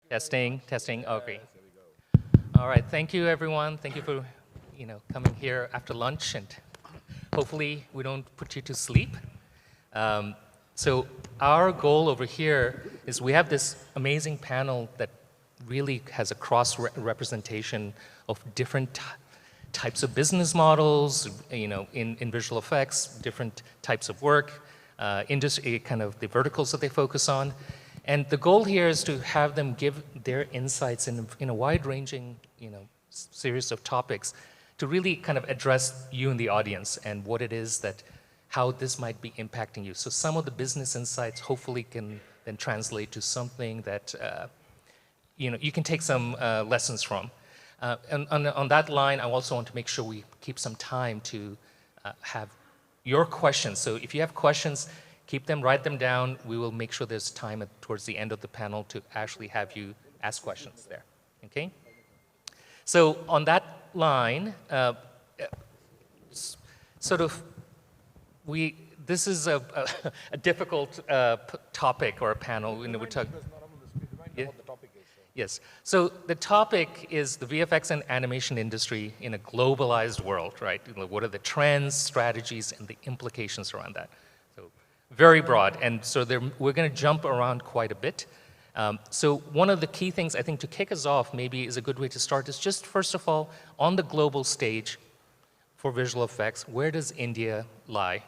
Testing, testing. Okay. All right. Thank you, everyone. Thank you for, coming here after lunch, and hopefully we don't put you to sleep. So our goal over here is we have this amazing panel that really has a cross-representation of different types of business models, in visual effects, different types of work, industry, kind of the verticals that they focus on. And the goal here is to have them give their insights in a wide-ranging, series of topics to really kind of address you in the audience and what it is that, how this might be impacting you. So some of the business insights hopefully can then translate to something that, you can take some lessons from. And on that line, I also want to make sure we keep some time to have your questions. So if you have questions, keep them, write them down. We will make sure there's time towards the end of the panel to actually have you ask questions there, okay? So on that line, this is a difficult topic or a panel. We're talking. Yeah. Yes. So the topic is the VFX and animation industry in a globalized world, right? What are the trends, strategies, and the implications around that? So very broad. And so we're going to jump around quite a bit. So one of the key things I think to kick us off maybe is a good way to start is just first of all, on the global stage for visual effects, where does India lie?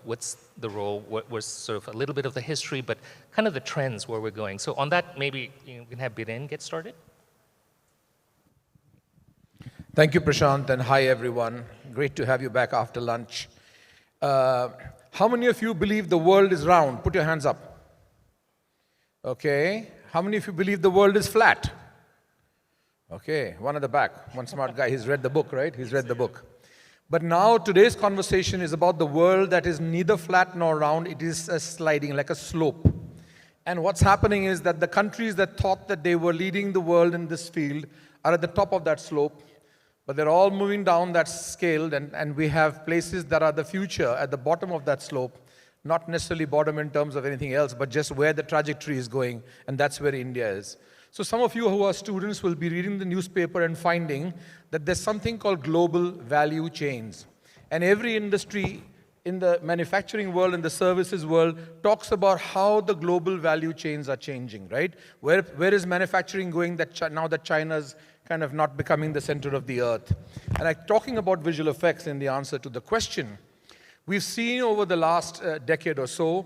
What's the role? What was sort of a little bit of the history, but kind of the trends where we're going. So on that, maybe we can have Biren get started. Thank you, Prashant, and hi, everyone. Great to have you back after lunch. How many of you believe the world is round? Put your hands up. Okay. How many of you believe the world is flat? Okay, one at the back, one smart guy. He's read the book, right? He's read the book. But now today's conversation is about the world that is neither flat nor round. It is a sliding, like a slope. And what's happening is that the countries that thought that they were leading the world in this field are at the top of that slope, but they're all moving down that scale, and we have places that are the future at the bottom of that slope, not necessarily bottom in terms of anything else, but just where the trajectory is going, and that's where India is. So some of you who are students will be reading the newspaper and finding that there's something called global value chains. And every industry in the manufacturing world and the services world talks about how the global value chains are changing, right? Where is manufacturing going now that China's kind of not becoming the center of the earth? And talking about visual effects in the answer to the question, we've seen over the last decade or so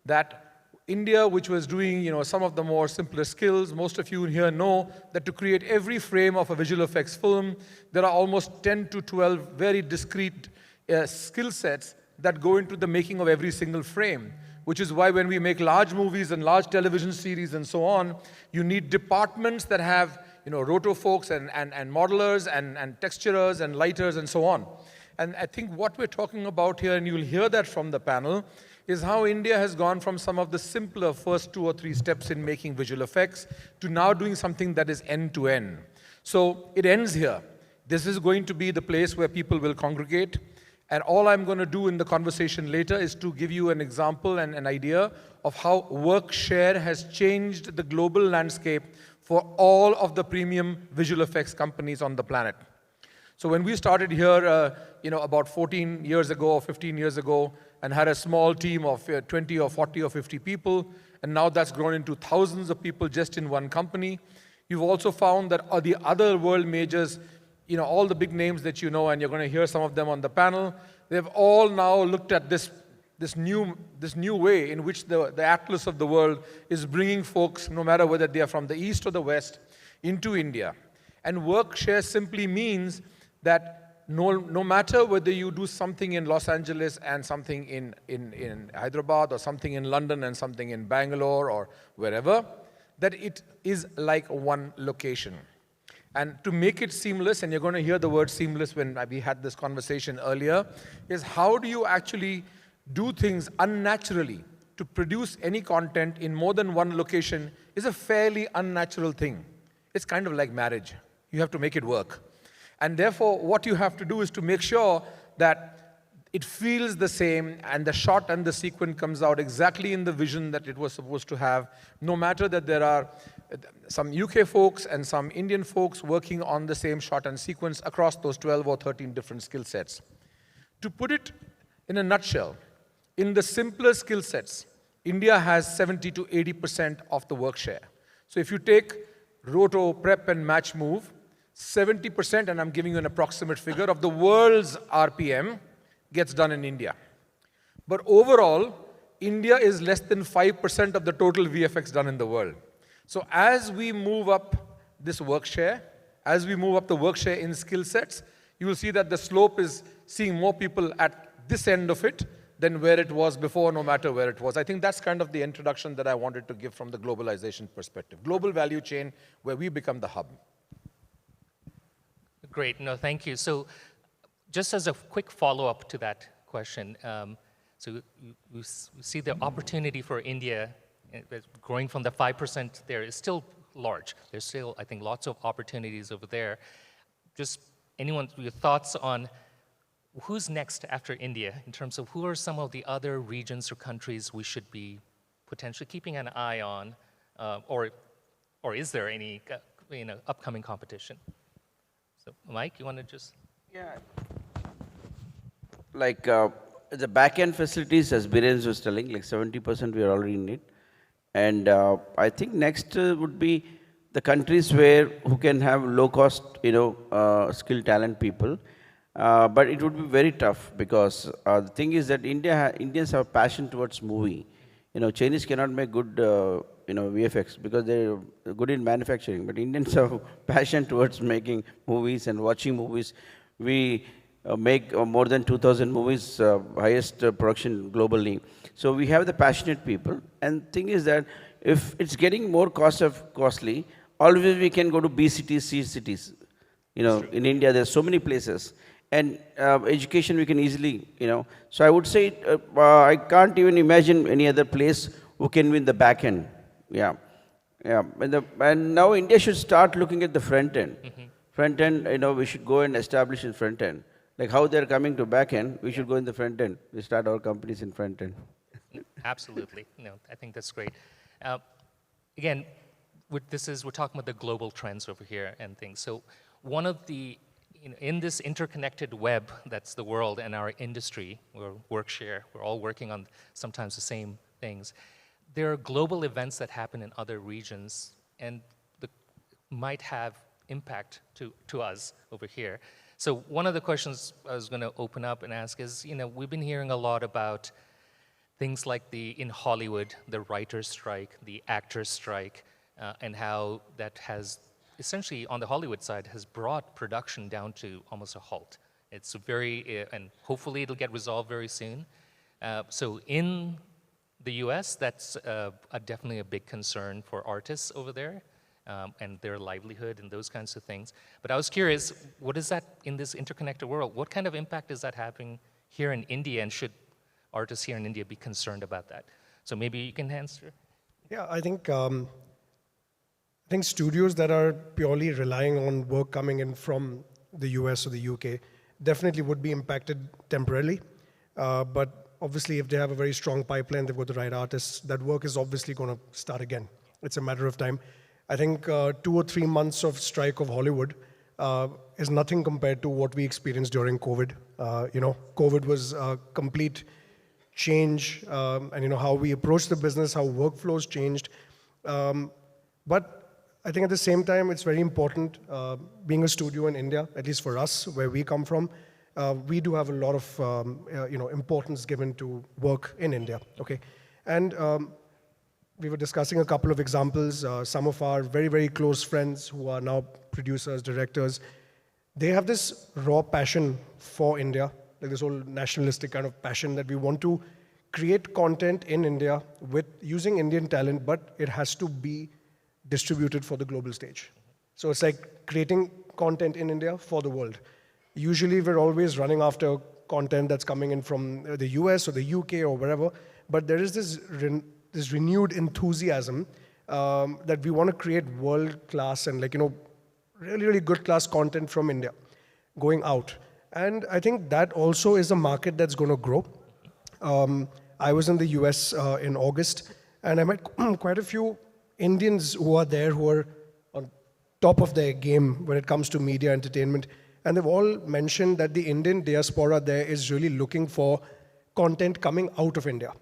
that India, which was doing some of the more simpler skills, most of you here know that to create every frame of a visual effects film, there are almost 10 to 12 very discrete skill sets that go into the making of every single frame, which is why when we make large movies and large television series and so on, you need departments that have roto folks and modelers and texturers and lighters and so on. And I think what we're talking about here, and you'll hear that from the panel, is how India has gone from some of the simpler first 2 or 3 steps in making visual effects to now doing something that is end-to-end. So it ends here. This is going to be the place where people will congregate. And all I'm going to do in the conversation later is to give you an example and an idea of how work share has changed the global landscape for all of the premium visual effects companies on the planet. So when we started here, about 14 years ago or 15 years ago, and had a small team of 20 or 40 or 50 people, and now that's grown into thousands of people just in one company. You've also found that the other world majors, all the big names that you know, and you're going to hear some of them on the panel, they've all now looked at this new way in which the atlas of the world is bringing folks, no matter whether they are from the east or the west, into India. And work share simply means that no matter whether you do something in Los Angeles and something in Hyderabad or something in London and something in Bangalore or wherever, that it is like one location. And to make it seamless, and you're going to hear the word seamless when we had this conversation earlier, is how do you actually do things unnaturally? To produce any content in more than one location is a fairly unnatural thing. It's kind of like marriage. You have to make it work. And therefore, what you have to do is to make sure that it feels the same and the shot and the sequence comes out exactly in the vision that it was supposed to have, no matter that there are some UK folks and some Indian folks working on the same shot and sequence across those 12 or 13 different skill sets. To put it in a nutshell, in the simpler skill sets, India has 70 to 80% of the work share. So if you take roto, prep, and match move, 70%, and I'm giving you an approximate figure, of the world's RPM gets done in India. But overall, India is less than 5% of the total VFX done in the world. So as we move up this work share, as we move up the work share in skill sets, you will see that the slope is seeing more people at this end of it than where it was before, no matter where it was. I think that's kind of the introduction that I wanted to give from the globalization perspective. Global value chain where we become the hub. Great, no, thank you. So just as a quick follow-up to that question, so you see the opportunity for India growing from the 5% there is still large. There's still, I think, lots of opportunities over there. Just anyone, your thoughts on who's next after India in terms of who are some of the other regions or countries we should be potentially keeping an eye on, or is there any upcoming competition? So Mike, you want to just? Yeah. Like the back-end facilities, as Biren was telling, like 70% we are already in it. And I think next would be the countries who can have low-cost, skilled talent people. But it would be very tough because the thing is that Indians have a passion towards movie. Chinese cannot make good, VFX because they're good in manufacturing. But Indians have passion towards making movies and watching movies. We make more than 2,000 movies, highest production globally. So we have the passionate people. And thing is that if it's getting more costly, always we can go to B cities, C cities. In India, there's so many places. And education we can easily, So I would say I can't even imagine any other place who can win the back end. Yeah. And now India should start looking at the front end. Mm-hmm. Front end, we should go and establish in front end. Like how they're coming to back end, we should go in the front end. We start our companies in front end. Absolutely. No, I think that's great. Again, we're talking about the global trends over here and things. So one of the, in this interconnected web that's the world and our industry, or workshare, we're all working on sometimes the same things. There are global events that happen in other regions and might have impact to us over here. So one of the questions I was going to open up and ask is, we've been hearing a lot about things like in Hollywood, the writer's strike, the actor's strike, and how that has essentially on the Hollywood side has brought production down to almost a halt. It's and hopefully it'll get resolved very soon. So in the US, that's definitely a big concern for artists over there. And their livelihood and those kinds of things. But I was curious, what is that in this interconnected world? What kind of impact is that having here in India, and should artists here in India be concerned about that? So maybe you can answer. Yeah, I think studios that are purely relying on work coming in from the US or the UK definitely would be impacted temporarily. But obviously, if they have a very strong pipeline, they've got the right artists, that work is obviously going to start again. It's a matter of time. I think 2 or 3 months of strike of Hollywood is nothing compared to what we experienced during COVID. COVID was a complete change, and how we approached the business, how workflows changed. But I think at the same time, it's very important, being a studio in India, at least for us, where we come from, we do have a lot of importance given to work in India. Okay, and we were discussing a couple of examples. Some of our very, very close friends who are now producers, directors, they have this raw passion for India, like this whole nationalistic kind of passion that we want to create content in India with using Indian talent, but it has to be distributed for the global stage. So it's like creating content in India for the world. Usually we're always running after content that's coming in from the US or the UK or wherever, but there is this renewed enthusiasm that we want to create world-class and really, really good class content from India going out. And I think that also is a market that's going to grow. I was in the US in August, and I met quite a few Indians who are there who are on top of their game when it comes to media entertainment. And they've all mentioned that the Indian diaspora there is really looking for content coming out of India,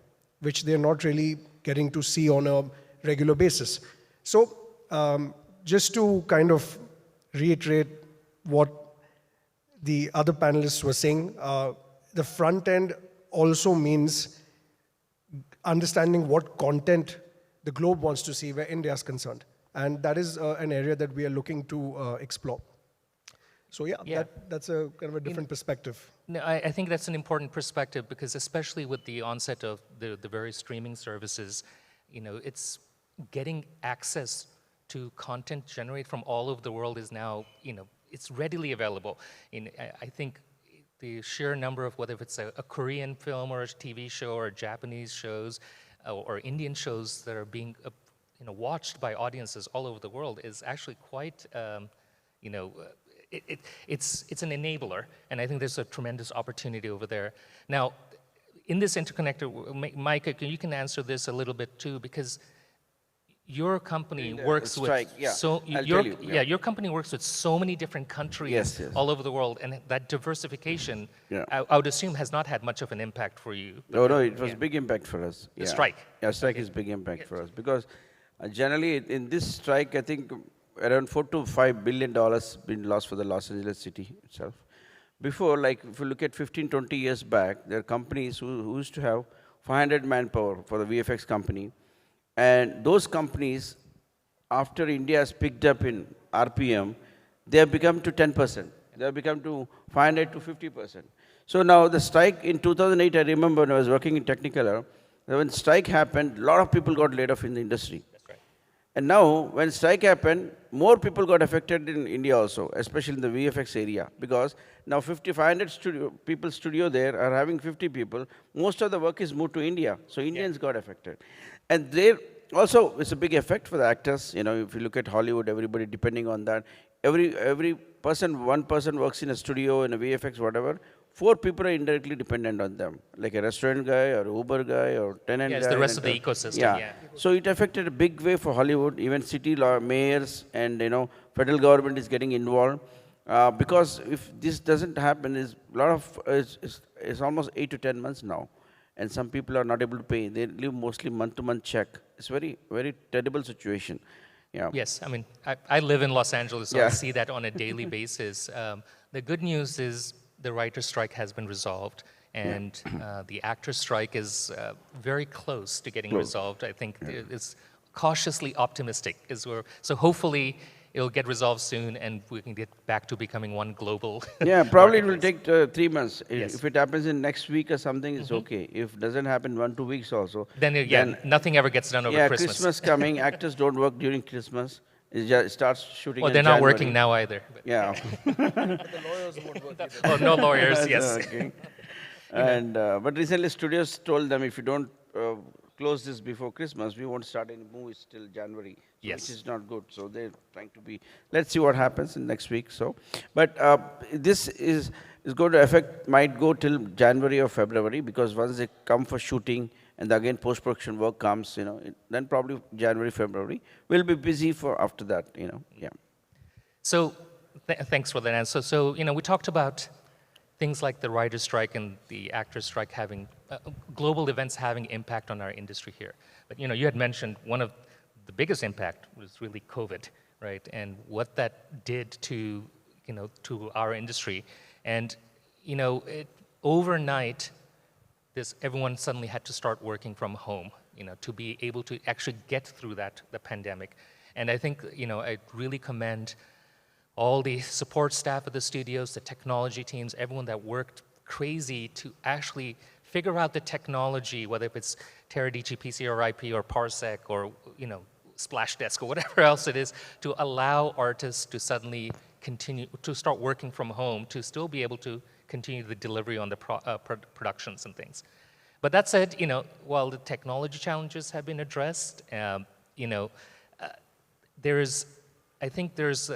which they're not really getting to see on a regular basis. So just to kind of reiterate what the other panelists were saying, the front end also means understanding what content the globe wants to see where India is concerned. And that is an area that we are looking to explore. So yeah. That's a kind of a different perspective. No, I think that's an important perspective because especially with the onset of the various streaming services, it's getting access to content generated from all over the world is now, it's readily available. I think the sheer number of whether it's a Korean film or a TV show or Japanese shows or Indian shows that are being watched by audiences all over the world is actually quite, it's an enabler, and I think there's a tremendous opportunity over there. Now, in this interconnected, Mike, you can answer this a little bit too, because your company works strike, with your company works with so many different countries all over the world, and that diversification, I would assume, has not had much of an impact for you. No, it was big impact for us. The strike. Yeah, strike is big impact for us because generally in this strike, I think around $4 to $5 billion been lost for the Los Angeles city itself. Before, like if you look at 15, 20 years back, there are companies who used to have 500 manpower for the VFX company. And those companies, after India has picked up in RPM, they have become to 10%. They have become to 500 to 50%. So now the strike in 2008, I remember when I was working in Technicolor, when strike happened, a lot of people got laid off in the industry. And now, when strike happened, more people got affected in India also, especially in the VFX area, because now 500 people studio there are having 50 people. Most of the work is moved to India, so Indians got affected. And there also, it's a big effect for the actors. If you look at Hollywood, everybody depending on that. Every person, one person works in a studio, in a VFX, whatever. 4 people are indirectly dependent on them, like a restaurant guy or Uber guy or tenant guy. Yes, the rest of the ecosystem, So it affected a big way for Hollywood, even city mayors and, federal government is getting involved. Because if this doesn't happen, it's almost 8 to 10 months now. And some people are not able to pay. They live mostly month-to-month check. It's very, very terrible situation. Yeah. Yes, I mean, I live in Los Angeles, so I see that on a daily basis. The good news is the writer's strike has been resolved, and the actor's strike is very close to getting resolved. I think it's cautiously optimistic. So hopefully it'll get resolved soon, and we can get back to becoming one global. Yeah, probably it will take 3 months. If it happens in next week or something, it's okay. If it doesn't happen 1, 2 weeks also. Then nothing ever gets done over Christmas. Yeah, Christmas coming. Actors don't work during Christmas. It starts shooting. Well, they're not working now either. Yeah. The lawyers won't work either. Oh, no lawyers, yes. Okay. And but recently studios told them if you don't close this before Christmas, we won't start any movies till January, which is not good. So they're trying to be. Let's see what happens in next week. So, but this is going to might go till January or February because once they come for shooting and again post-production work comes, then probably January, February. We'll be busy for after that, yeah. So thanks for that answer. So, we talked about things like the writer's strike and the actor's strike having, global events having impact on our industry here. But, you had mentioned one of the biggest impact was really COVID, right? And what that did to, to our industry. And, overnight, everyone suddenly had to start working from home, to be able to actually get through the pandemic. And I think, I really commend all the support staff at the studios, the technology teams, everyone that worked crazy to actually figure out the technology, whether it's Teradata, PCRIP, or Parsec, or, Splash Desk, or whatever else it is, to allow artists to suddenly continue, to start working from home, to still be able to continue the delivery on the productions and things. But that said, while the technology challenges have been addressed, I think there's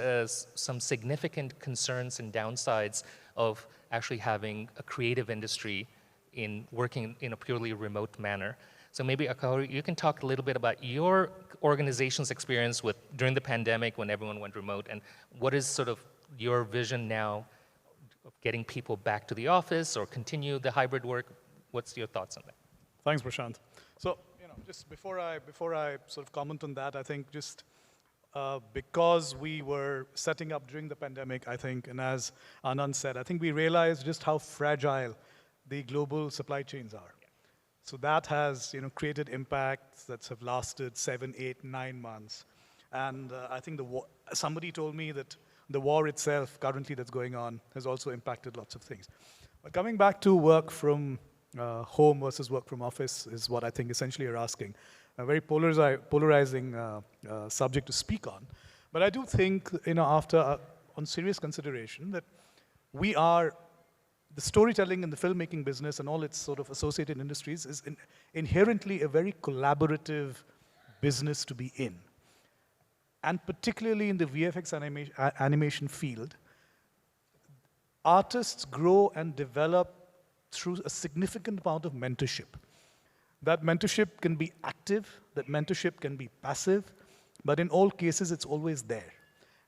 some significant concerns and downsides of actually having a creative industry in working in a purely remote manner. So maybe, Akaru, you can talk a little bit about your organization's experience with during the pandemic when everyone went remote, and what is sort of your vision now of getting people back to the office or continue the hybrid work? What's your thoughts on that? Thanks, Prashant. So, just before I sort of comment on that, I think just because we were setting up during the pandemic, I think, and as Anand said, I think we realized just how fragile the global supply chains are. So that has, created impacts that have lasted 7, 8, 9 months. And I think somebody told me that the war itself currently that's going on has also impacted lots of things. But coming back to work from home versus work from office is what I think essentially you're asking. A very polarizing subject to speak on. But I do think, after on serious consideration, that the storytelling and the filmmaking business and all its sort of associated industries is inherently a very collaborative business to be in. And particularly in the VFX animation field, artists grow and develop through a significant amount of mentorship. That mentorship can be active, that mentorship can be passive, but in all cases, it's always there.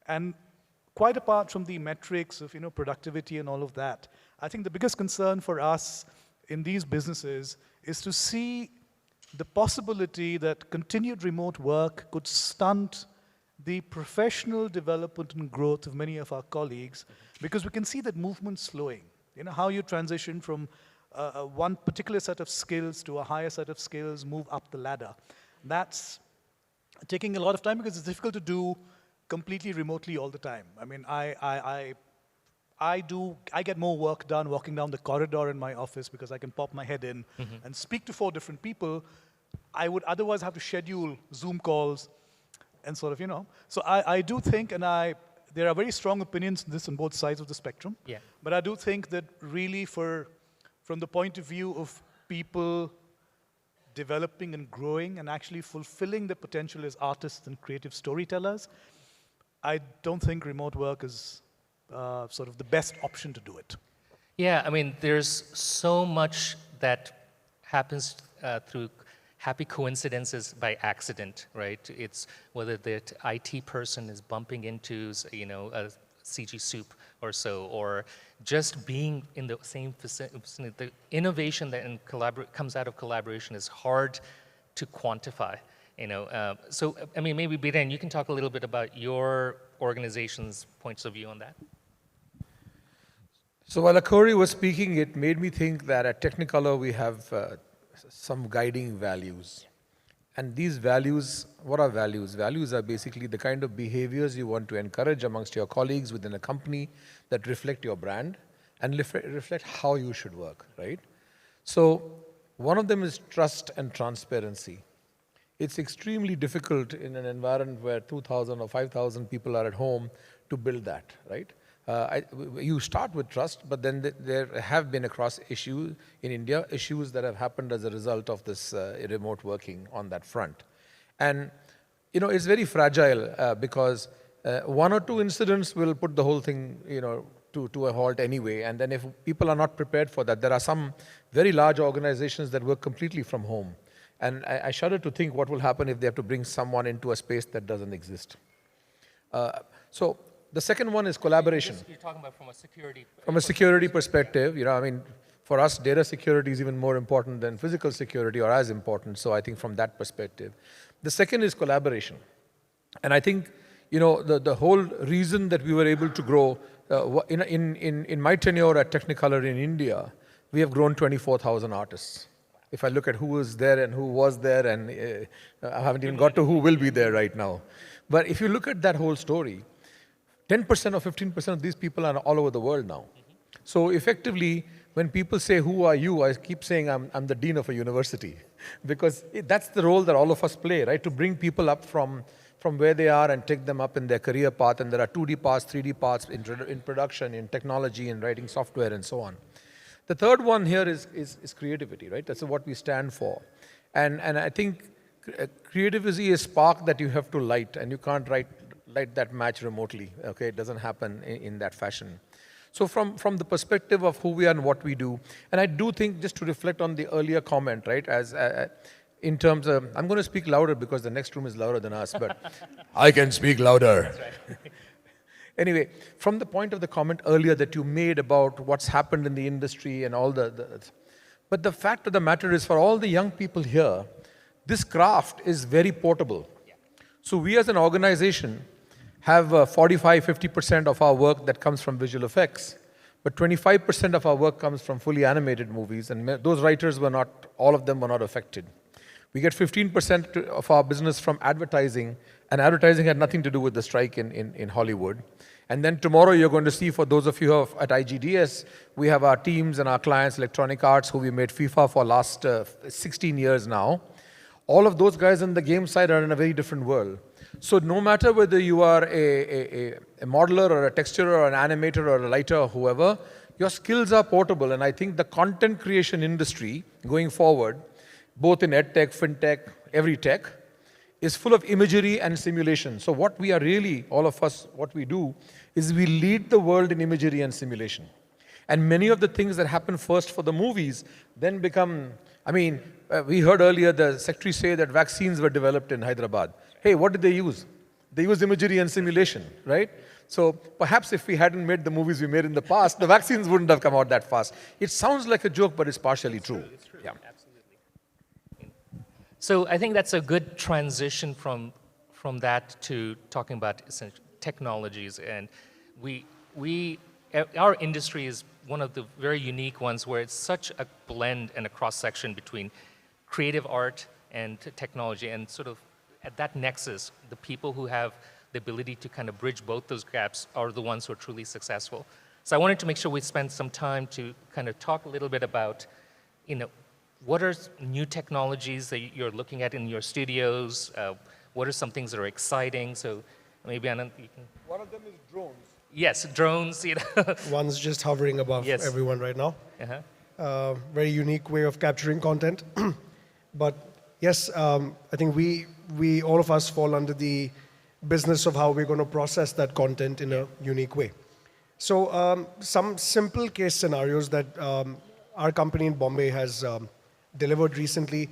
And quite apart from the metrics of productivity and all of that, I think the biggest concern for us in these businesses is to see the possibility that continued remote work could stunt the professional development and growth of many of our colleagues, because we can see that movement slowing. How you transition from one particular set of skills to a higher set of skills, move up the ladder. That's taking a lot of time because it's difficult to do completely remotely all the time. I mean, I get more work done walking down the corridor in my office because I can pop my head in and speak to 4 different people. I would otherwise have to schedule Zoom calls and sort of, So I do think, and there are very strong opinions on this on both sides of the spectrum. Yeah. But I do think that really from the point of view of people developing and growing and actually fulfilling their potential as artists and creative storytellers, I don't think remote work is sort of the best option to do it. Yeah, I mean, there's so much that happens through happy coincidences by accident, right? It's whether the IT person is bumping into, a CG soup or so, or just being in the same vicinity. The innovation that comes out of collaboration is hard to quantify, So, I mean, maybe Biren, you can talk a little bit about your organization's points of view on that. So while Akori was speaking, it made me think that at Technicolor we have some guiding values. And these values, what are values? Values are basically the kind of behaviors you want to encourage amongst your colleagues within a company that reflect your brand and reflect how you should work, right? So one of them is trust and transparency. It's extremely difficult in an environment where 2,000 or 5,000 people are at home to build that, right? You start with trust, but then there have been across issues in India, issues that have happened as a result of this remote working on that front. And, it's very fragile because 1 or 2 incidents will put the whole thing, to a halt anyway. And then if people are not prepared for that, there are some very large organizations that work completely from home. And I shudder to think what will happen if they have to bring someone into a space that doesn't exist. So the second one is collaboration. You're talking about from a security... From a security perspective, for us, data security is even more important than physical security, or as important. So I think from that perspective. The second is collaboration. And I think, the whole reason that we were able to grow, in my tenure at Technicolor in India, we have grown 24,000 artists. If I look at who was there and who was there, and I haven't even got to who will be there right now. But if you look at that whole story, 10% or 15% of these people are all over the world now. So effectively, when people say, who are you? I keep saying I'm the dean of a university. Because that's the role that all of us play, right? To bring people up from where they are and take them up in their career path. And there are 2D paths, 3D paths in production, in technology, in writing software, and so on. The third one here is creativity, right? That's what we stand for. And I think creativity is a spark that you have to light, and you can't light that match remotely, okay? It doesn't happen in that fashion. So from the perspective of who we are and what we do, and I do think, just to reflect on the earlier comment, right, as in terms of, I'm going to speak louder because the next room is louder than us, but I can speak louder. Anyway, from the point of the comment earlier that you made about what's happened in the industry and all but the fact of the matter is, for all the young people here, this craft is very portable. So we as an organization have 45, 50% of our work that comes from visual effects, but 25% of our work comes from fully animated movies, and those writers were not, all of them were not affected. We get 15% of our business from advertising, and advertising had nothing to do with the strike in Hollywood. And then tomorrow you're going to see, for those of you who are at IGDS, we have our teams and our clients, Electronic Arts, who we made FIFA for last 16 years now. All of those guys on the game side are in a very different world. So no matter whether you are a modeler or a texturer or an animator or a writer or whoever, your skills are portable. And I think the content creation industry going forward, both in edtech, fintech, every tech, is full of imagery and simulation. So what we are really, all of us, what we do is we lead the world in imagery and simulation. And many of the things that happen first for the movies then become, I mean, we heard earlier the secretary say that vaccines were developed in Hyderabad. Hey, what did they use? They used imagery and simulation, right? So perhaps if we hadn't made the movies we made in the past, the vaccines wouldn't have come out that fast. It sounds like a joke, but it's partially true. It's true. Yeah. Absolutely. So I think that's a good transition from that to talking about essential technologies. And our industry is one of the very unique ones where it's such a blend and a cross-section between creative art and technology, and sort of at that nexus, the people who have the ability to kind of bridge both those gaps are the ones who are truly successful. So I wanted to make sure we spend some time to kind of talk a little bit about, what are new technologies that you're looking at in your studios? What are some things that are exciting? So maybe Anand, you can. One of them is drones. Yes, drones. One's just hovering above Yes. everyone right now. Uh-huh. Very unique way of capturing content. But yes, I think we all of us fall under the business of how we're going to process that content in a unique way. So some simple case scenarios that our company in Bombay has delivered recently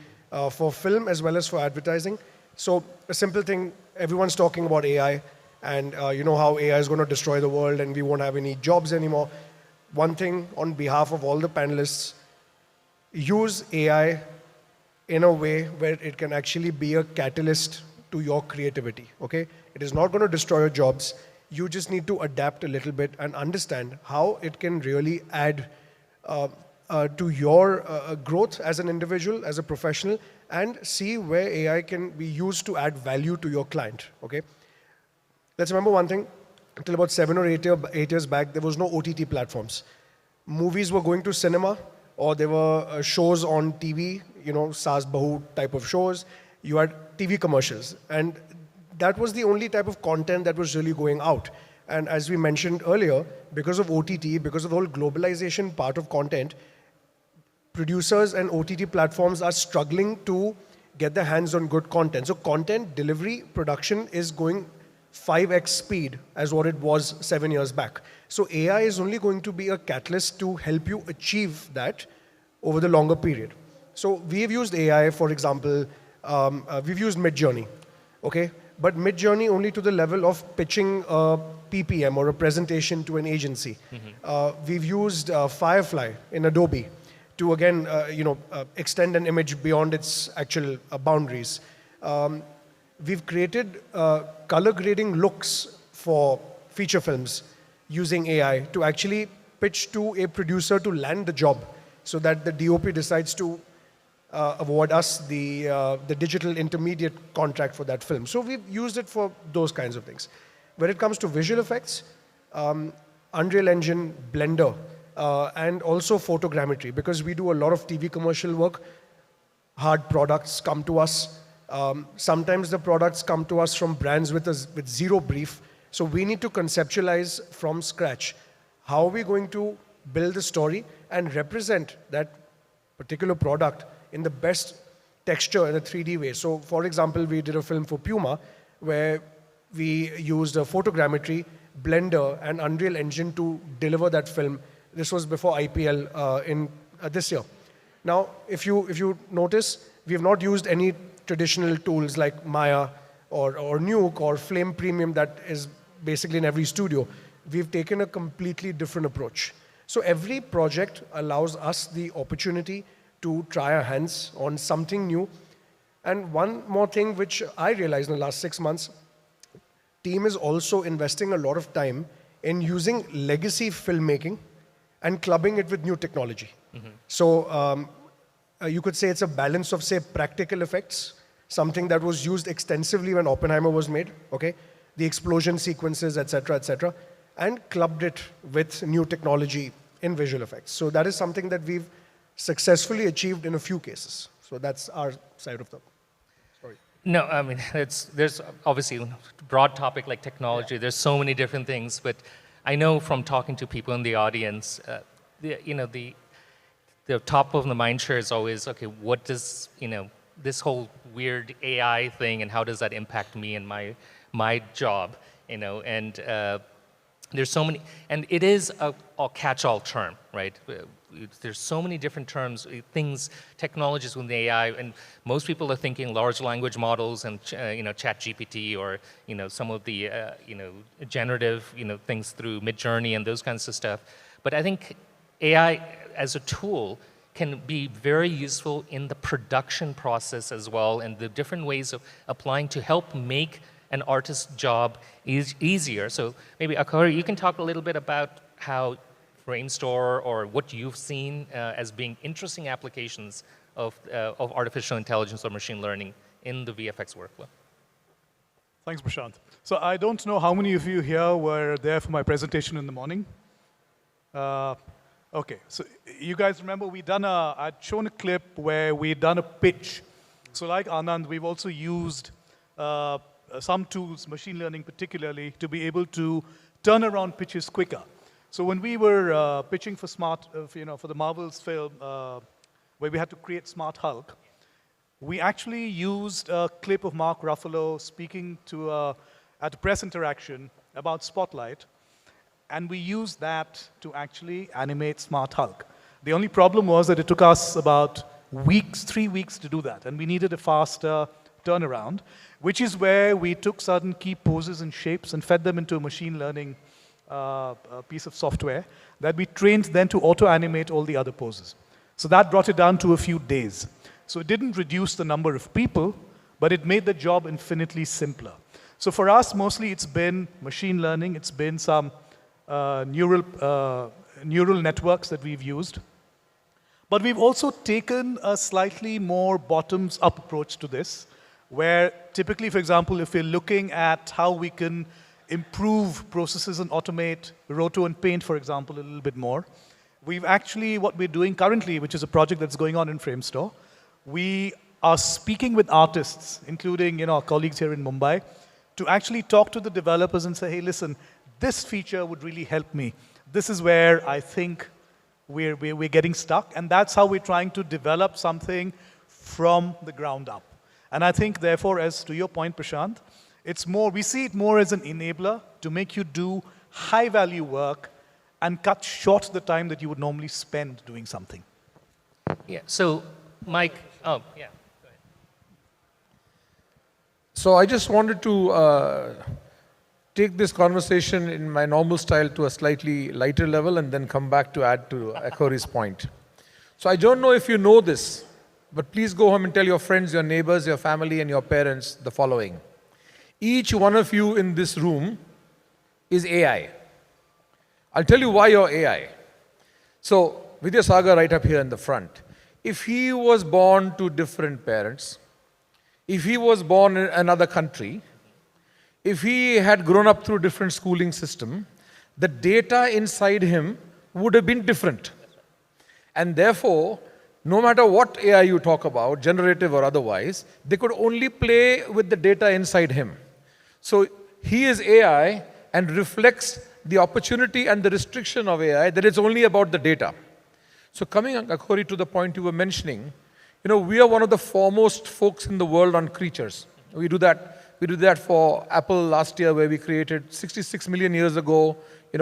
for film as well as for advertising. So a simple thing, everyone's talking about AI, and you know how AI is going to destroy the world and we won't have any jobs anymore. One thing on behalf of all the panelists, use AI in a way where it can actually be a catalyst to your creativity, okay? It is not going to destroy your jobs. You just need to adapt a little bit and understand how it can really add to your growth as an individual, as a professional, and see where AI can be used to add value to your client, okay? Let's remember one thing, until about 7 or 8 years back, there was no OTT platforms. Movies were going to cinema, or there were shows on TV, Saas Bahu type of shows. You had TV commercials. And that was the only type of content that was really going out. And as we mentioned earlier, because of OTT, because of the whole globalization part of content, producers and OTT platforms are struggling to get their hands on good content. So content delivery, production is going 5x speed as what it was 7 years back. So AI is only going to be a catalyst to help you achieve that over the longer period. So we've used AI, for example, we've used Midjourney, okay? But Midjourney only to the level of pitching a PPM or a presentation to an agency. We've used Firefly in Adobe to again, extend an image beyond its actual boundaries. We've created color grading looks for feature films using AI to actually pitch to a producer to land the job so that the DOP decides to award us the digital intermediate contract for that film. So we've used it for those kinds of things. When it comes to visual effects, Unreal Engine, Blender, and also photogrammetry, because we do a lot of TV commercial work, hard products come to us. Sometimes the products come to us from brands with zero brief. So we need to conceptualize from scratch. How are we going to build the story and represent that particular product in the best texture in a 3D way? So for example, we did a film for Puma where we used a photogrammetry, Blender, and Unreal Engine to deliver that film. This was before IPL in this year. Now, if you notice, We have not used any traditional tools like Maya or Nuke or Flame Premium that is basically in every studio. We've taken a completely different approach. So every project allows us the opportunity to try our hands on something new. And one more thing which I realized in the last 6 months, team is also investing a lot of time in using legacy filmmaking and clubbing it with new technology. So you could say it's a balance of, say, practical effects, something that was used extensively when Oppenheimer was made, okay? The explosion sequences, etc., and clubbed it with new technology in visual effects. So that is something that we've successfully achieved in a few cases. So that's our side of the story. No, I mean, there's obviously a broad topic like technology. There's so many different things, but I know from talking to people in the audience, the top of the mind share is always, okay, what does, this whole weird AI thing and how does that impact me and my job, and there's so many, and it is a catch-all term, right? There's so many different terms, things, technologies within the AI, and most people are thinking large language models and ChatGPT or some of the generative things through Midjourney and those kinds of stuff. But I think AI as a tool can be very useful in the production process as well, and the different ways of applying to help make an artist's job easier. So maybe Akari, you can talk a little bit about how Framestore or what you've seen as being interesting applications of artificial intelligence or machine learning in the VFX workflow. Thanks, Prashant. So I don't know how many of you here were there for my presentation in the morning. Okay, so you guys remember I'd shown a clip where we'd done a pitch. So like Anand, we've also used some tools, machine learning particularly, to be able to turn around pitches quicker. So when we were pitching for for the Marvel's film, where we had to create Smart Hulk, we actually used a clip of Mark Ruffalo speaking at a press interaction about Spotlight, and we used that to actually animate Smart Hulk. The only problem was that it took us about 3 weeks to do that, and we needed a faster turnaround, which is where we took certain key poses and shapes and fed them into a machine learning piece of software that we trained then to auto-animate all the other poses. So that brought it down to a few days. So it didn't reduce the number of people, but it made the job infinitely simpler. So for us, mostly it's been machine learning, it's been some neural networks that we've used. But we've also taken a slightly more bottoms-up approach to this, where typically, for example, if we're looking at how we can improve processes and automate Roto and Paint, for example, a little bit more, we've actually, what we're doing currently, which is a project that's going on in Framestore, we are speaking with artists, including our colleagues here in Mumbai, to actually talk to the developers and say, hey, listen, this feature would really help me. This is where I think we're getting stuck, and that's how we're trying to develop something from the ground up. And I think, therefore, as to your point, Prashant, we see it more as an enabler to make you do high-value work and cut short the time that you would normally spend doing something. Yeah, so Mike, oh, yeah, go ahead. So I just wanted to take this conversation in my normal style to a slightly lighter level and then come back to add to Akori's point. So I don't know if you know this, but please go home and tell your friends, your neighbors, your family, and your parents the following. Each one of you in this room is AI. I'll tell you why you're AI. So Vidya Sagar right up here in the front. If he was born to different parents, if he was born in another country, if he had grown up through different schooling system, the data inside him would have been different. And therefore, no matter what AI you talk about, generative or otherwise, they could only play with the data inside him. So he is AI and reflects the opportunity and the restriction of AI, that it's only about the data. So coming, Akori, to the point you were mentioning, we are one of the foremost folks in the world on creatures. We do that for Apple last year, where we created 66 million years ago,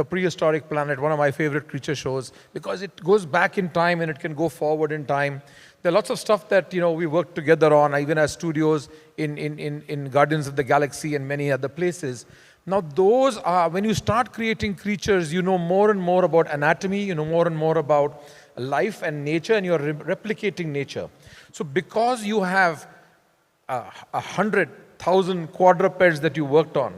Prehistoric Planet, one of my favorite creature shows, because it goes back in time and it can go forward in time. There are lots of stuff that, we work together on, even as studios in Guardians of the Galaxy and many other places. Now those are, when you start creating creatures, you know more and more about anatomy, you know more and more about life and nature, and you're replicating nature. So because you have 100,000 quadrupeds that you worked on,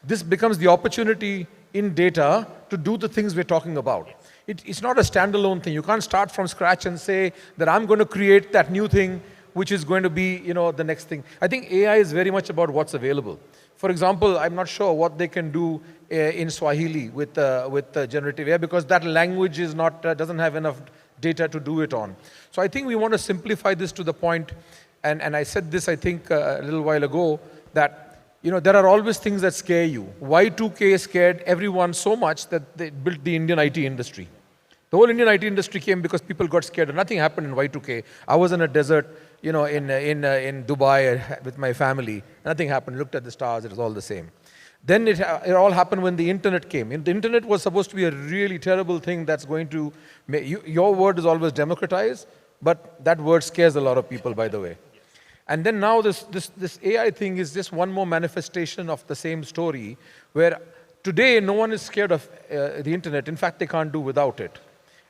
this becomes the opportunity in data to do the things we're talking about. It's not a standalone thing. You can't start from scratch and say that I'm going to create that new thing which is going to be, the next thing. I think AI is very much about what's available. For example, I'm not sure what they can do in Swahili with generative AI, because that language is not doesn't have enough data to do it on. So I think we want to simplify this to the point, and I said this, I think, a little while ago, that there are always things that scare you. Y2K scared everyone so much that they built the Indian IT industry. The whole Indian IT industry came because people got scared, and nothing happened in Y2K. I was in a desert, in Dubai with my family. Nothing happened. Looked at the stars. It was all the same. Then it all happened when the internet came. The internet was supposed to be a really terrible thing that's going to make your word is always democratized, but that word scares a lot of people, by the way. And then now this AI thing is just one more manifestation of the same story, where today no one is scared of the internet. In fact, they can't do without it.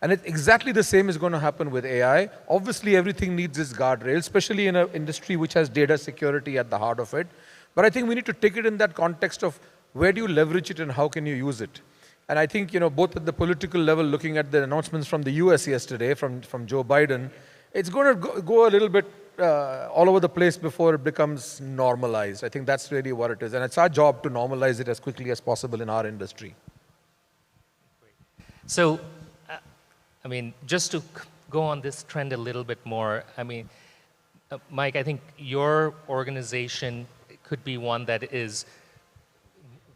And exactly the same is going to happen with AI. Obviously, everything needs its guardrails, especially in an industry which has data security at the heart of it. But I think we need to take it in that context of where do you leverage it and how can you use it. And I think, both at the political level, looking at the announcements from the US yesterday, from Joe Biden, it's going to go a little bit all over the place before it becomes normalized. I think that's really what it is. And it's our job to normalize it as quickly as possible in our industry. So, just to go on this trend a little bit more, Mike, I think your organization could be one that is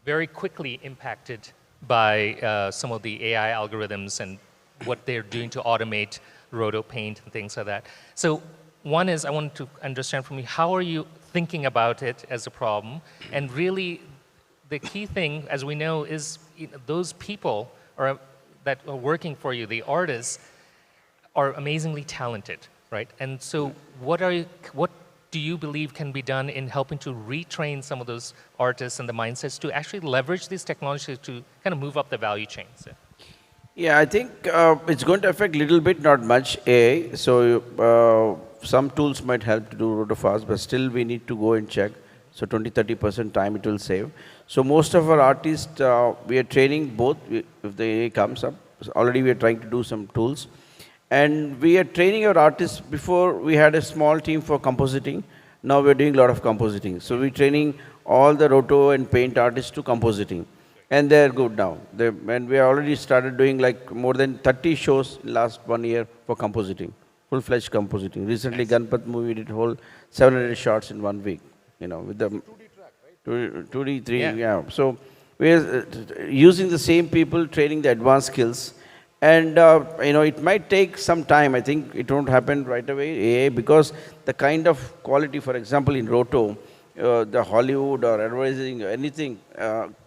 very quickly impacted by some of the AI algorithms and what they're doing to automate roto paint and things like that. So one is, I want to understand from you, how are you thinking about it as a problem? And really, the key thing, as we know, is those people that are working for you, the artists, are amazingly talented, right? And so what do you believe can be done in helping to retrain some of those artists and the mindsets to actually leverage these technologies to kind of move up the value chain? So. Yeah, I think it's going to affect little bit, not much, AI. So some tools might help to do rotofast, but still we need to go and check. So 20-30% time it will save. So most of our artists, we are training both. If the AI comes up, so already we are trying to do some tools. And we are training our artists. Before we had a small team for compositing. Now we're doing a lot of compositing. So we're training all the roto and paint artists to compositing. And they're good now. And we already started doing like more than 30 shows in last 1 year for compositing, full-fledged compositing. Recently, Ganpat movie did whole 700 shots in 1 week, with the 2D track, right? 2D, 3D, yeah. So we're using the same people, training the advanced skills. And, it might take some time. I think it won't happen right away, AI, because the kind of quality, for example, in roto, the Hollywood or advertising, anything,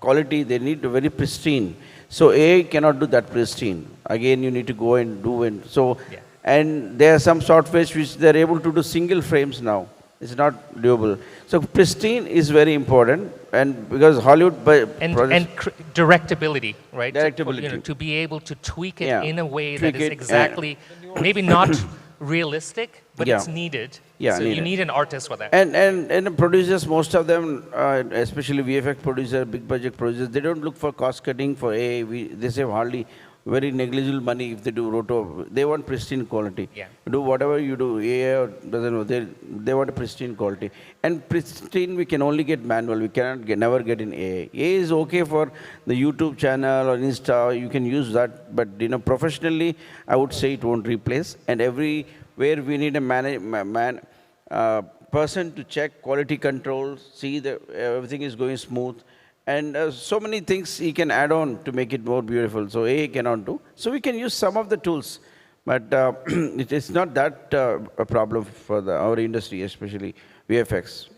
quality, they need to very pristine. So AI cannot do that pristine. Again, you need to go and do and so, and there are some softwares which they're able to do single frames now. It's not doable. So pristine is very important, and because Hollywood directability, right? Directability. To be able to tweak it in a way that is exactly, maybe not realistic, but it's needed. Yeah, so you need an artist for that. And the producers, most of them, especially VFX producer, big budget producers, they don't look for cost cutting for AI. They save hardly very negligible money if they do roto. They want pristine quality. Yeah. You do whatever you do, AI doesn't know. They want a pristine quality. And pristine we can only get manual. We cannot never get in AI. AI is okay for the YouTube channel or Insta. You can use that, but professionally, I would say it won't replace. And everywhere we need a person to check quality control, see that everything is going smooth. And so many things he can add on to make it more beautiful. So AI cannot do. So we can use some of the tools, but it is not that a problem for our industry, especially VFX.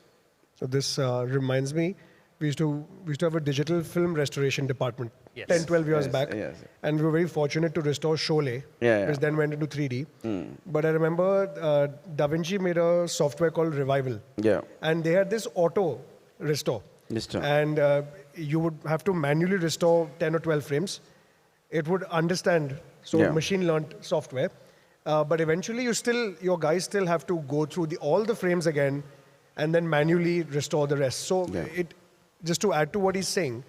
So this reminds me, we used to have a digital film restoration department Yes. 10, 12 years Yes, back. yes. And we were very fortunate to restore Sholay, Yeah. which then went into 3D. But I remember Da Vinci made a software called Revival. Yeah. And they had this auto restore. Restore. And you would have to manually restore 10 or 12 frames. It would understand, so Yeah. machine learned software. But eventually your guys still have to go through all the frames again and then manually restore the rest. So Yeah. just to add to what he's saying,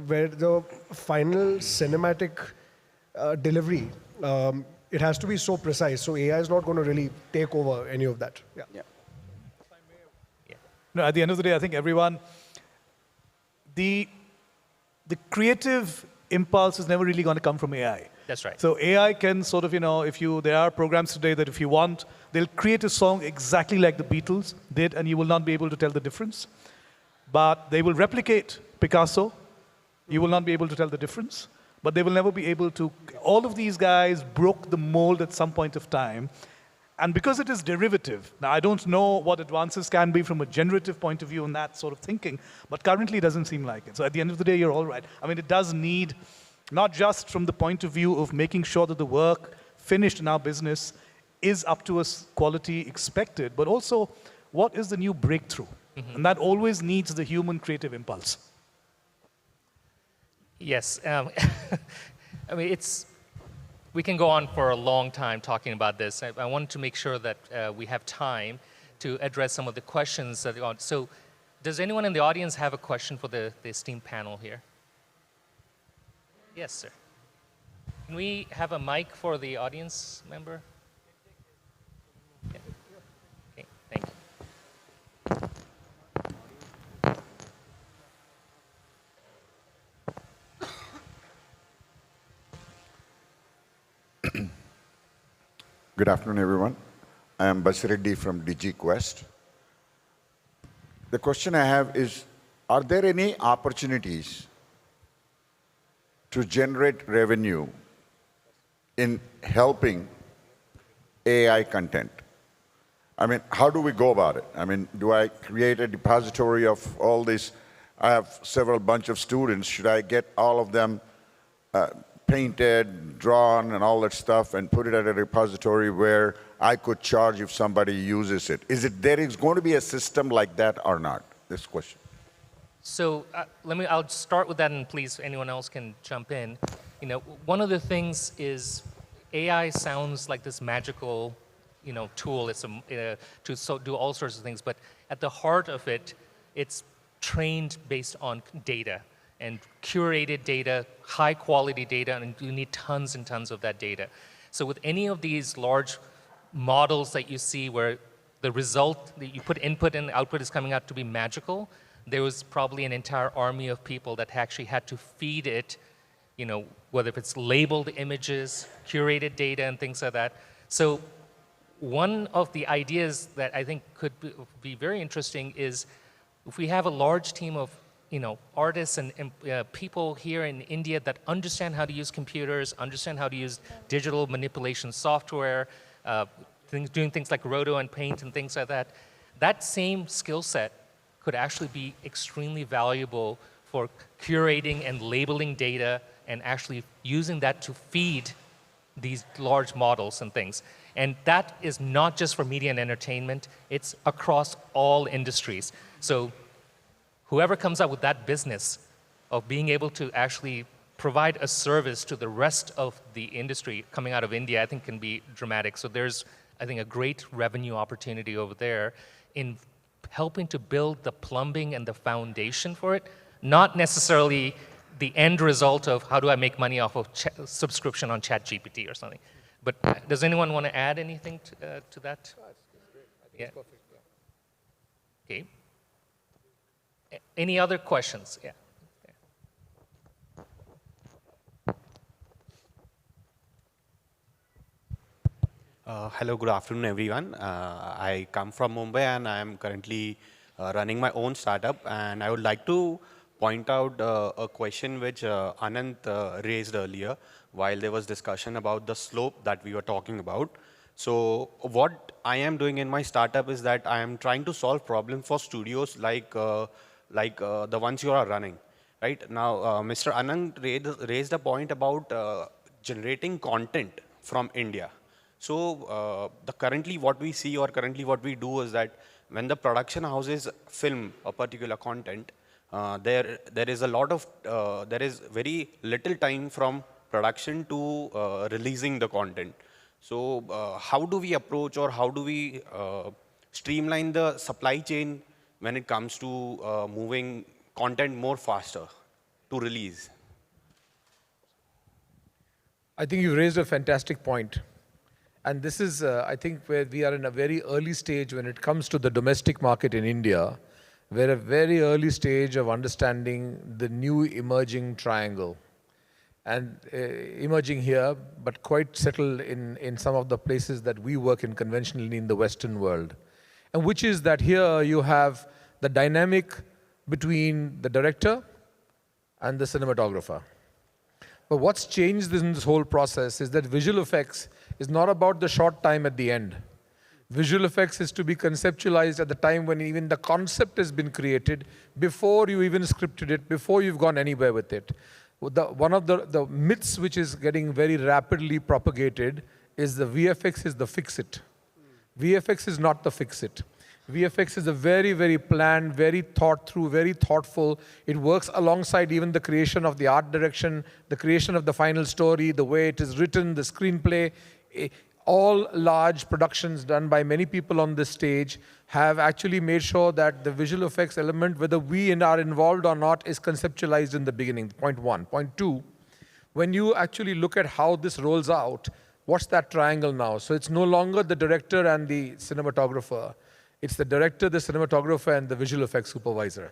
where the final cinematic delivery, it has to be so precise. So AI is not going to really take over any of that. Yeah. Yeah. No, at the end of the day, I think everyone, the creative impulse is never really going to come from AI. That's right. So AI can sort of, there are programs today that if you want, they'll create a song exactly like the Beatles did, and you will not be able to tell the difference. But they will replicate Picasso. You will not be able to tell the difference. But they will never be able to. All of these guys broke the mold at some point of time. And because it is derivative, now I don't know what advances can be from a generative point of view and that sort of thinking, but currently it doesn't seem like it. So at the end of the day, you're all right. I mean, it does need, not just from the point of view of making sure that the work finished in our business is up to a quality expected, but also what is the new breakthrough? And that always needs the human creative impulse. Yes. I mean, we can go on for a long time talking about this. I wanted to make sure that we have time to address some of the questions that are on. So does anyone in the audience have a question for the esteemed panel here? Yes, sir. Can we have a mic for the audience member? Yeah. Okay, thank you. Good afternoon, everyone. I am Basireddy from DigiQuest. The question I have is, are there any opportunities to generate revenue in helping AI content? I mean, how do we go about it? I mean, do I create a depository of all these? I have several bunch of students. Should I get all of them painted, drawn, and all that stuff, and put it at a repository where I could charge if somebody uses it? There is going to be a system like that or not? This question. So I'll start with that, and please, anyone else can jump in. One of the things is AI sounds like this magical, tool. It's to do all sorts of things, but at the heart of it, it's trained based on data and curated data, high quality data, and you need tons and tons of that data. So with any of these large models that you see where the result that you put input and the output is coming out to be magical, there was probably an entire army of people that actually had to feed it, whether if it's labeled images, curated data, and things like that. So one of the ideas that I think could be very interesting is if we have a large team of artists and people here in India that understand how to use computers, understand how to use digital manipulation software, doing things like Roto and Paint and things like that, that same skill set could actually be extremely valuable for curating and labeling data and actually using that to feed these large models and things. And that is not just for media and entertainment, it's across all industries. So whoever comes up with that business of being able to actually provide a service to the rest of the industry coming out of India, I think can be dramatic. So there's, I think, a great revenue opportunity over there in helping to build the plumbing and the foundation for it, not necessarily the end result of how do I make money off of subscription on ChatGPT or something. But does anyone want to add anything to that? Yeah. Okay. Any other questions? Yeah. Hello, good afternoon, everyone. I come from Mumbai, and I am currently running my own startup. And I would like to point out a question which Anant raised earlier while there was discussion about the slope that we were talking about. So what I am doing in my startup is that I am trying to solve problems for studios like like the ones you are running, right? Now, Mr. Anand raised a point about generating content from India. So currently what we see or currently what we do is that when the production houses film a particular content, there is a lot of, there is very little time from production to releasing the content. So how do we approach or how do we streamline the supply chain when it comes to moving content more faster to release? I think you raised a fantastic point. And this is, I think, where we are in a very early stage when it comes to the domestic market in India. We're at a very early stage of understanding the new emerging triangle. And emerging here, but quite settled in some of the places that we work in conventionally in the Western world. And which is that here you have the dynamic between the director and the cinematographer. But what's changed in this whole process is that visual effects is not about the short time at the end. Visual effects is to be conceptualized at the time when even the concept has been created, before you even scripted it, before you've gone anywhere with it. One of the myths which is getting very rapidly propagated is the VFX is the fix-it. VFX is not the fix-it. VFX is a very, very planned, very thought through, very thoughtful. It works alongside even the creation of the art direction, the creation of the final story, the way it is written, the screenplay. All large productions done by many people on this stage have actually made sure that the visual effects element, whether we are involved or not, is conceptualized in the beginning, point one. Point two, when you actually look at how this rolls out, what's that triangle now? So it's no longer the director and the cinematographer. It's the director, the cinematographer, and the visual effects supervisor.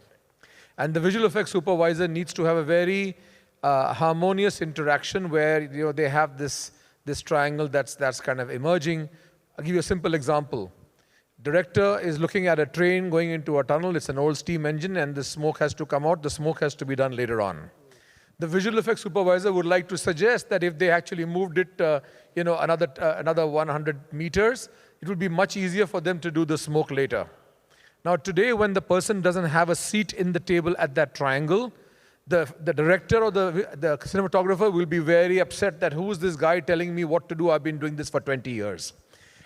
And the visual effects supervisor needs to have a very harmonious interaction where they have this triangle that's kind of emerging. I'll give you a simple example. Director is looking at a train going into a tunnel. It's an old steam engine, and the smoke has to come out. The smoke has to be done later on. The visual effects supervisor would like to suggest that if they actually moved it, another 100 meters, it would be much easier for them to do the smoke later. Now today, when the person doesn't have a seat in the table at that triangle, the director or the cinematographer will be very upset that who is this guy telling me what to do? I've been doing this for 20 years.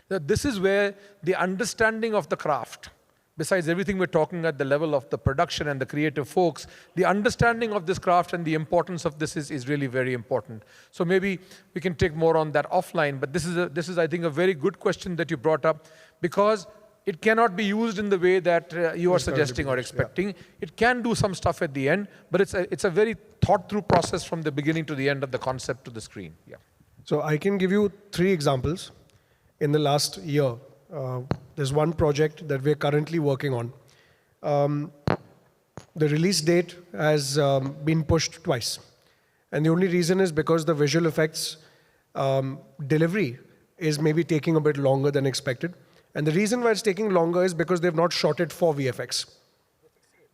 Now, this is where the understanding of the craft, besides everything we're talking at the level of the production and the creative folks, the understanding of this craft and the importance of this is really very important. So maybe we can take more on that offline, but this is I think, a very good question that you brought up, because it cannot be used in the way that you are suggesting or expecting. Yeah. It can do some stuff at the end, but it's a very thought-through process from the beginning to the end of the concept to the screen. Yeah. So I can give you 3 examples in the last year. There's one project that we're currently working on. The release date has been pushed twice. And the only reason is because the visual effects delivery is maybe taking a bit longer than expected. And the reason why it's taking longer is because they've not shot it for VFX.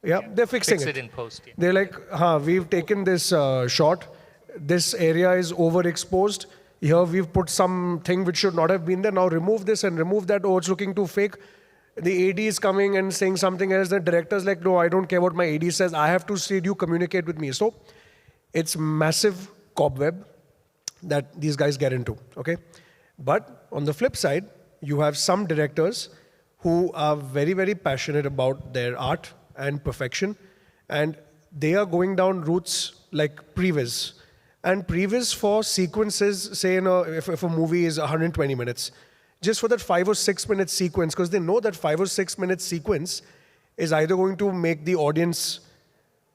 Yeah, they're fixing it in post. Yeah. They're like, we've taken this shot. This area is overexposed. Here we've put something which should not have been there. Now remove this and remove that. Oh, it's looking too fake. The AD is coming and saying something else. The director's like, no, I don't care what my AD says. I have to see you communicate with me. So it's massive cobweb that these guys get into, okay? But on the flip side, you have some directors who are very, very passionate about their art and perfection, and they are going down routes like previs. And previs for sequences, say if a movie is 120 minutes, just for that 5 or 6 minute sequence, because they know that 5 or 6 minute sequence is either going to make the audience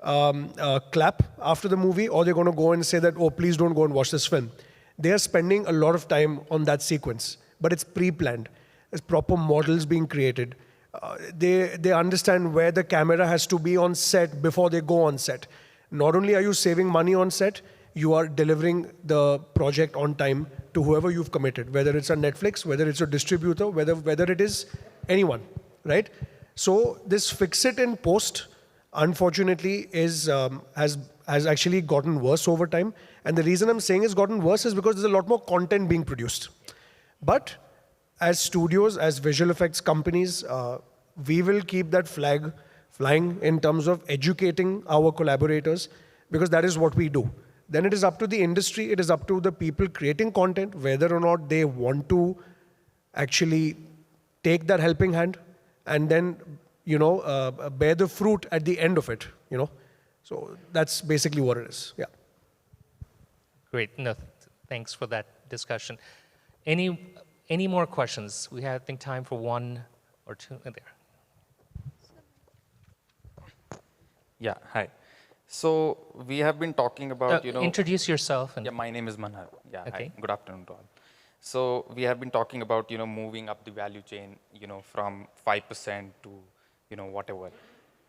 clap after the movie, or they're going to go and say that, oh, please don't go and watch this film. They are spending a lot of time on that sequence, but it's pre-planned. There's proper models being created. They understand where the camera has to be on set before they go on set. Not only are you saving money on set, you are delivering the project on time to whoever you've committed, whether it's a Netflix, whether it's a distributor, whether it is anyone, right? So this fix it in post, unfortunately, has actually gotten worse over time. And the reason I'm saying it's gotten worse is because there's a lot more content being produced. But as studios, as visual effects companies, we will keep that flag flying in terms of educating our collaborators, because that is what we do. Then it is up to the industry, it is up to the people creating content, whether or not they want to actually take that helping hand and then, bear the fruit at the end of it, So that's basically what it is, yeah. Great. No, thanks for that discussion. Any more questions? We have, I think, time for one or two. There. Yeah, hi. So we have been talking about, Introduce yourself. And yeah, my name is Manhar. Yeah, Okay. hi. Good afternoon to all. So we have been talking about, moving up the value chain, from 5% to, whatever.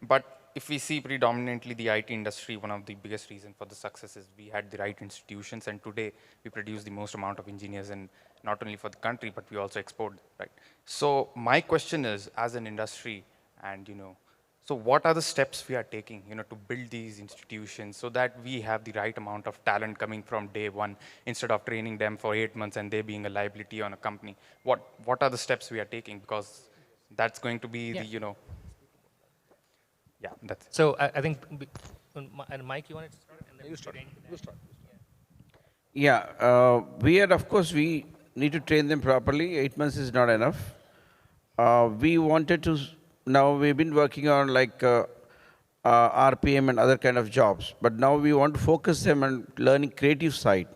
But if we see predominantly the IT industry, one of the biggest reasons for the success is we had the right institutions, and today we produce the most amount of engineers, and not only for the country, but we also export, right? So my question is, as an industry, and so what are the steps we are taking, to build these institutions so that we have the right amount of talent coming from day one, instead of training them for 8 months and they being a liability on a company? What are the steps we are taking? Because that's going to be the, yeah, that's it. So I think, and Mike, you wanted to start? And then You start. Yeah, we are, of course, we need to train them properly. 8 months is not enough. We wanted to, now we've been working on like RPM and other kind of jobs, but now we want to focus them on learning creative side,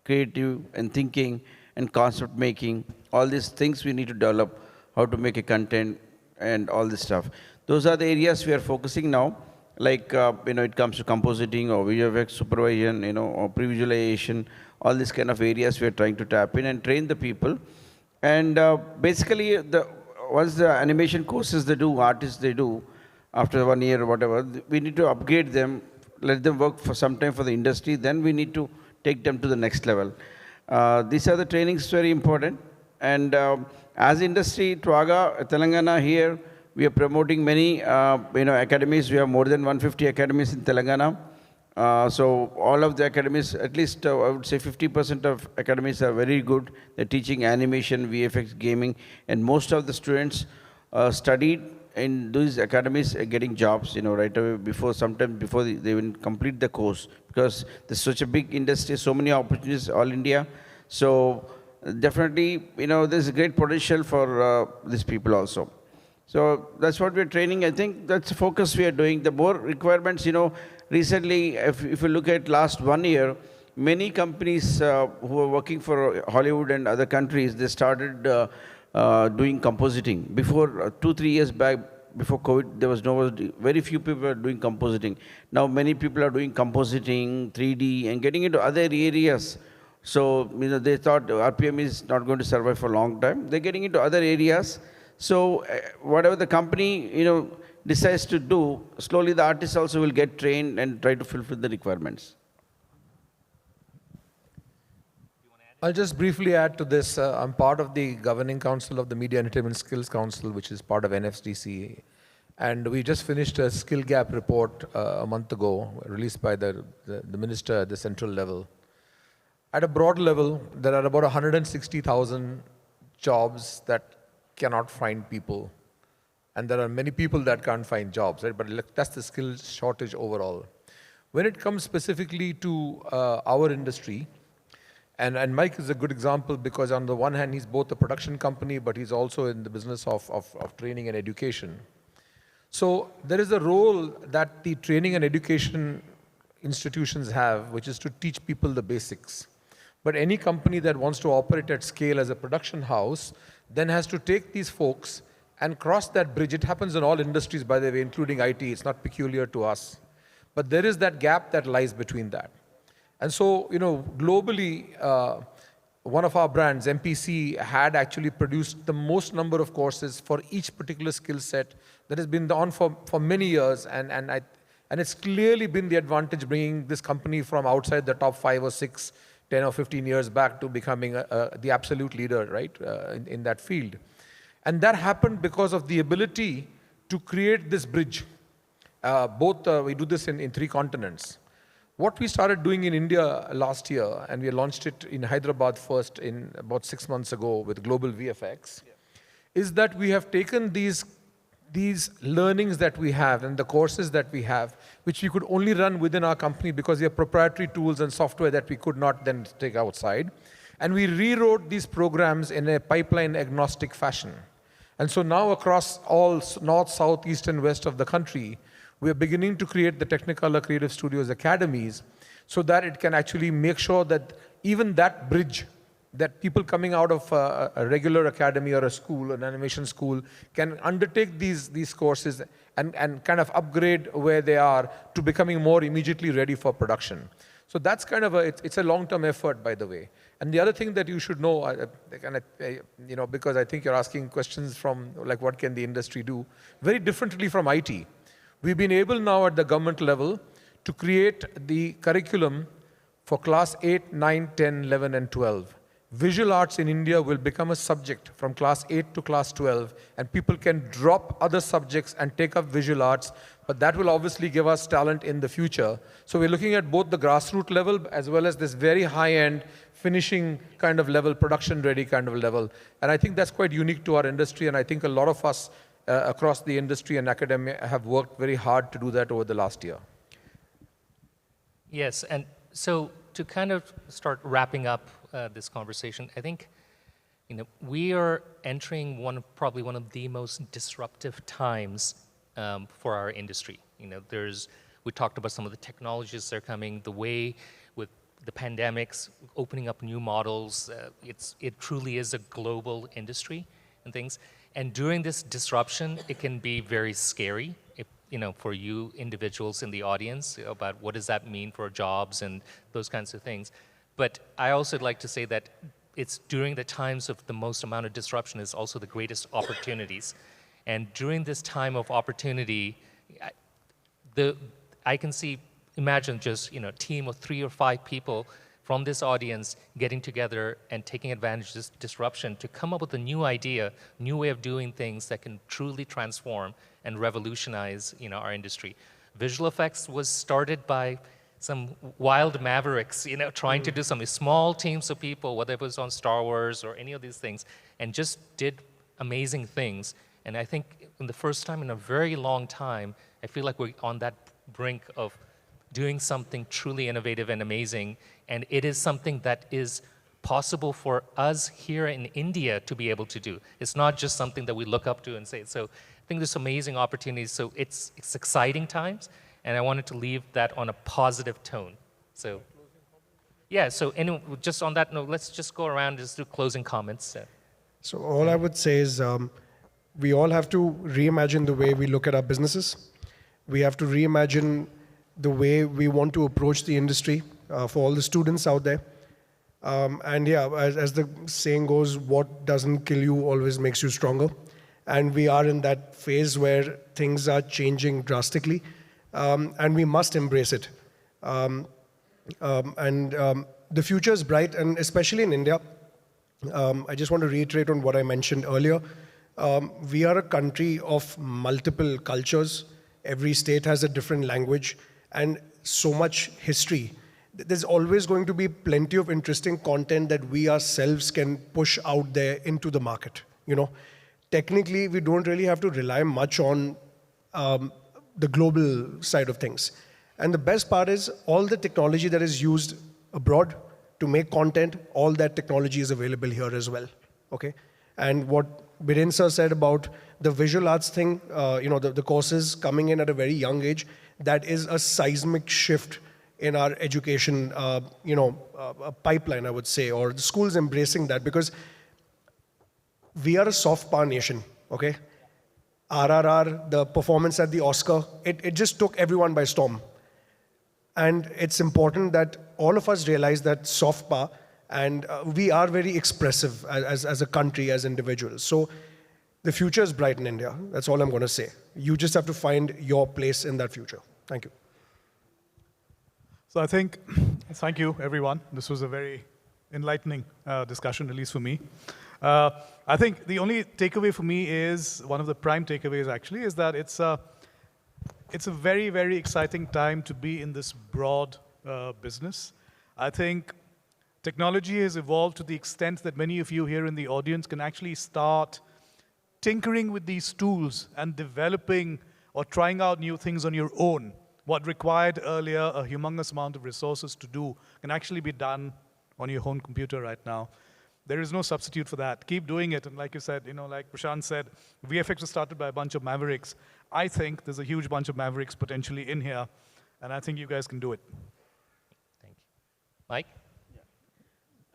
creative and thinking and concept making, all these things we need to develop, how to make a content and all this stuff. Those are the areas we are focusing now, like, it comes to compositing or VFX supervision, or pre-visualization, all these kind of areas we are trying to tap in and train the people. And basically, once the animation courses they do, artists they do, after 1 year or whatever, we need to upgrade them, let them work for some time for the industry, then we need to take them to the next level. These are the trainings very important. And as industry, Twaga, Telangana here, we are promoting many academies. We have more than 150 academies in Telangana. So all of the academies, at least I would say 50% of academies are very good. They're teaching animation, VFX, gaming, and most of the students studied in these academies getting jobs, right away sometimes before they even complete the course, because there's such a big industry, so many opportunities all India. So definitely, there's a great potential for these people also. So that's what we're training. I think that's the focus we are doing. The more requirements, recently, if you look at last 1 year, many companies who are working for Hollywood and other countries, they started doing compositing. Before 2-3 years back, before COVID, there was very few people were doing compositing. Now many people are doing compositing, 3D, and getting into other areas. So they thought RPM is not going to survive for a long time. They're getting into other areas. So whatever the company decides to do, slowly the artists also will get trained and try to fulfill the requirements. I'll just briefly add to this. I'm part of the governing council of the Media Entertainment Skills Council, which is part of NFDC. And we just finished a skill gap report a month ago, released by the minister at the central level. At a broad level, there are about 160,000 jobs that cannot find people. And there are many people that can't find jobs, right? But that's the skill shortage overall. When it comes specifically to our industry, and Mike is a good example, because on the one hand, he's both a production company, but he's also in the business of training and education. So there is a role that the training and education institutions have, which is to teach people the basics. But any company that wants to operate at scale as a production house then has to take these folks and cross that bridge. It happens in all industries, by the way, including IT. It's not peculiar to us. But there is that gap that lies between that. And so, globally, one of our brands, MPC, had actually produced the most number of courses for each particular skill set that has been on for many years. And it's clearly been the advantage bringing this company from outside the top 5 or 6, 10 or 15 years back to becoming the absolute leader, right, in that field. And that happened because of the ability to create this bridge. We do this in 3 continents. What we started doing in India last year, and we launched it in Hyderabad first in about 6 months ago with Global VFX, is that we have taken these these learnings that we have and the courses that we have, which we could only run within our company because we have proprietary tools and software that we could not then take outside. And we rewrote these programs in a pipeline agnostic fashion. And so now across all north, south, east, and west of the country, we are beginning to create the Technicolor Creative Studios academies so that it can actually make sure that even that bridge, that people coming out of a regular academy or a school, an animation school, can undertake these courses and kind of upgrade where they are to becoming more immediately ready for production. So that's kind of it's a long-term effort, by the way. And the other thing that you should know, because I think you're asking questions from like what can the industry do, very differently from IT. We've been able now at the government level to create the curriculum for class 8, 9, 10, 11, and 12. Visual arts in India will become a subject from class 8 to class 12, and people can drop other subjects and take up visual arts, but that will obviously give us talent in the future. So we're looking at both the grassroots level as well as this very high-end finishing kind of level, production-ready kind of level. And I think that's quite unique to our industry, and I think a lot of us across the industry and academia have worked very hard to do that over the last year. Yes, and so to kind of start wrapping up this conversation, I think we are entering probably one of the most disruptive times for our industry. We talked about some of the technologies that are coming, the way with the pandemics, opening up new models. It truly is a global industry and things. And during this disruption, it can be very scary. For you individuals in the audience about what does that mean for jobs and those kinds of things. But I also like to say that it's during the times of the most amount of disruption is also the greatest opportunities. And during this time of opportunity, I can imagine just a team of 3 or 5 people from this audience getting together and taking advantage of this disruption to come up with a new idea, new way of doing things that can truly transform and revolutionize our industry. Visual effects was started by some wild mavericks, trying to do something, small teams of people, whether it was on Star Wars or any of these things, and just did amazing things. And I think in the first time in a very long time, I feel like we're on that brink of doing something truly innovative and amazing, and it is something that is possible for us here in India to be able to do. It's not just something that we look up to and say. So I think there's amazing opportunities. So it's exciting times, and I wanted to leave that on a positive tone. So yeah, so anyway, just on that note, let's just go around and just do closing comments. So all I would say is we all have to reimagine the way we look at our businesses. We have to reimagine the way we want to approach the industry for all the students out there. And yeah, as the saying goes, what doesn't kill you always makes you stronger. And we are in that phase where things are changing drastically, and we must embrace it. The future is bright, and especially in India. I just want to reiterate on what I mentioned earlier. We are a country of multiple cultures. Every state has a different language and so much history. There's always going to be plenty of interesting content that we ourselves can push out there into the market. Technically, we don't really have to rely much on the global side of things. And the best part is all the technology that is used abroad to make content, all that technology is available here as well. Okay? And what Biren sir said about the visual arts thing, the courses coming in at a very young age, that is a seismic shift in our education, pipeline, I would say, or the schools embracing that, because we are a soft power nation, okay? RRR, the performance at the Oscar, it just took everyone by storm. And it's important that all of us realize that soft power, and we are very expressive as a country, as individuals. So the future is bright in India. That's all I'm going to say. You just have to find your place in that future. Thank you. So I think, thank you, everyone. This was a very enlightening discussion, at least for me. I think the only takeaway for me is, one of the prime takeaways actually, is that it's a very, very exciting time to be in this broad business. I think technology has evolved to the extent that many of you here in the audience can actually start tinkering with these tools and developing or trying out new things on your own, what required earlier a humongous amount of resources to do can actually be done on your own computer right now. There is no substitute for that. Keep doing it. And like you said, like Prashant said, VFX was started by a bunch of mavericks. I think there's a huge bunch of mavericks potentially in here, and I think you guys can do it. Thank you. Mike?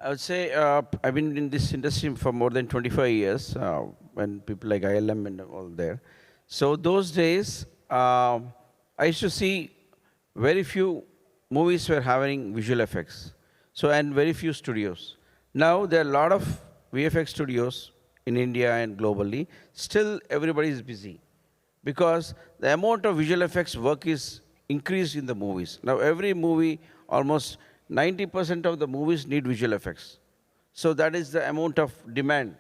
I would say I've been in this industry for more than 25 years, when people like ILM and all there. So those days, I used to see very few movies were having visual effects. So, and very few studios. Now there are a lot of VFX studios in India and globally. Still, everybody is busy because the amount of visual effects work is increased in the movies. Now every movie, almost 90% of the movies need visual effects. So that is the amount of demand.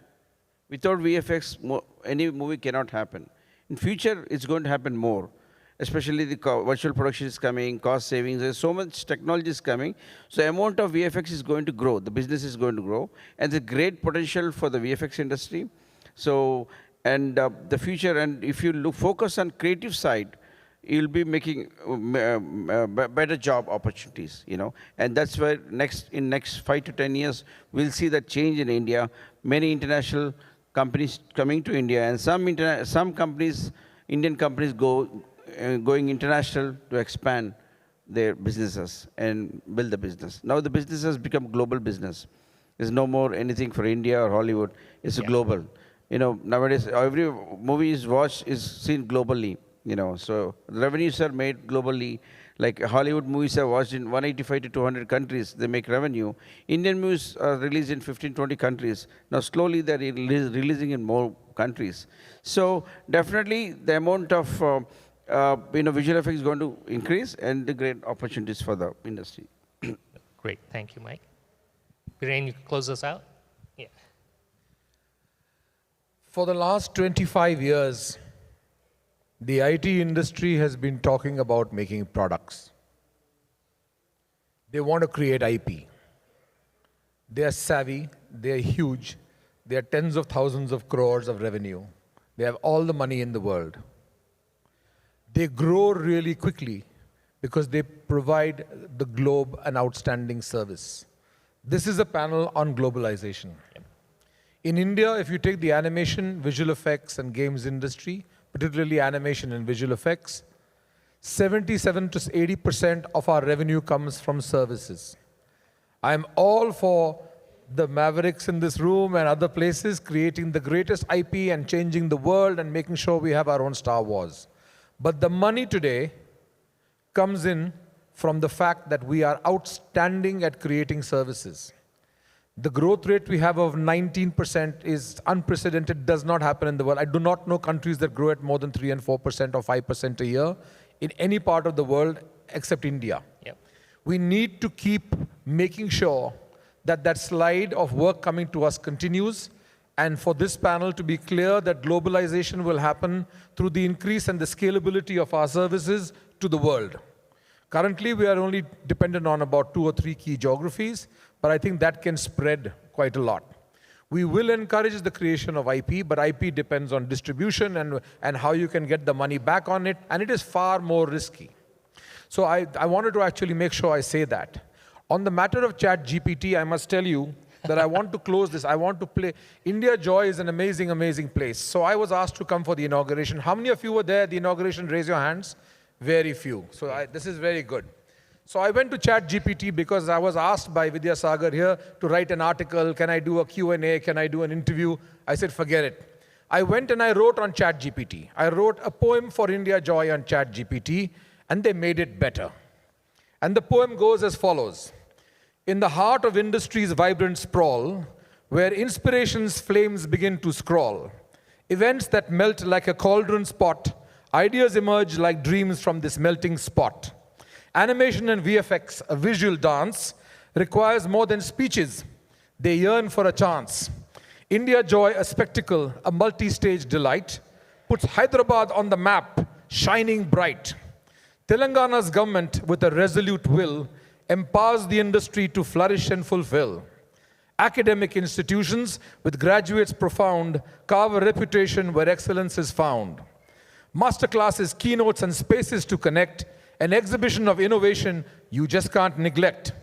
Without VFX, any movie cannot happen. In future, it's going to happen more. Especially the virtual production is coming, cost savings, there's so much technology is coming. So the amount of VFX is going to grow, the business is going to grow, and there's great potential for the VFX industry. So, and the future, and if you focus on creative side, you'll be making better job opportunities, and that's where in next 5 to 10 years, we'll see that change in India. Many international companies coming to India, and some companies, Indian companies going international to expand their businesses and build the business. Now the business has become global business. There's no more anything for India or Hollywood. It's global. Nowadays every movie is watched is seen globally. So revenues are made globally. Like Hollywood movies are watched in 185 to 200 countries. They make revenue. Indian movies are released in 15, 20 countries. Now slowly they're releasing in more countries. So definitely the amount of visual effects is going to increase, and the great opportunities for the industry. Great, thank you, Mike. Viren, you can close us out? Yeah. For the last 25 years, the IT industry has been talking about making products. They want to create IP. They are savvy, they are huge, they are tens of thousands of crores of revenue. They have all the money in the world. They grow really quickly because they provide the globe an outstanding service. This is a panel on globalization. In India, if you take the animation, visual effects, and games industry, particularly animation and visual effects, 77 to 80% of our revenue comes from services. I'm all for the mavericks in this room and other places creating the greatest IP and changing the world and making sure we have our own Star Wars. But the money today comes in from the fact that we are outstanding at creating services. The growth rate we have of 19% is unprecedented, does not happen in the world. I do not know countries that grow at more than 3 and 4% or 5% a year in any part of the world except India. Yep. We need to keep making sure that that slide of work coming to us continues, and for this panel to be clear that globalization will happen through the increase and the scalability of our services to the world. Currently, we are only dependent on about 2 or 3 key geographies, but I think that can spread quite a lot. We will encourage the creation of IP, but IP depends on distribution and how you can get the money back on it, and it is far more risky. So I wanted to actually make sure I say that. On the matter of ChatGPT, I must tell you that I want to close this. I want to play. India Joy is an amazing, amazing place. So I was asked to come for the inauguration. How many of you were there at the inauguration? Raise your hands. Very few. So this is very good. So I went to ChatGPT because I was asked by Vidya Sagar here to write an article. Can I do a Q&A? Can I do an interview? I said, forget it. I went and I wrote on ChatGPT. I wrote a poem for India Joy on ChatGPT, and they made it better. And the poem goes as follows. In the heart of industry's vibrant sprawl, where inspiration's flames begin to scrawl, events that melt like a cauldron spot, ideas emerge like dreams from this melting spot. Animation and VFX, a visual dance, requires more than speeches. They yearn for a chance. India Joy, a spectacle, a multi-stage delight, puts Hyderabad on the map, shining bright. Telangana's government, with a resolute will, empowers the industry to flourish and fulfill. Academic institutions with graduates profound carve a reputation where excellence is found. Masterclasses, keynotes, and spaces to connect, an exhibition of innovation you just can't neglect.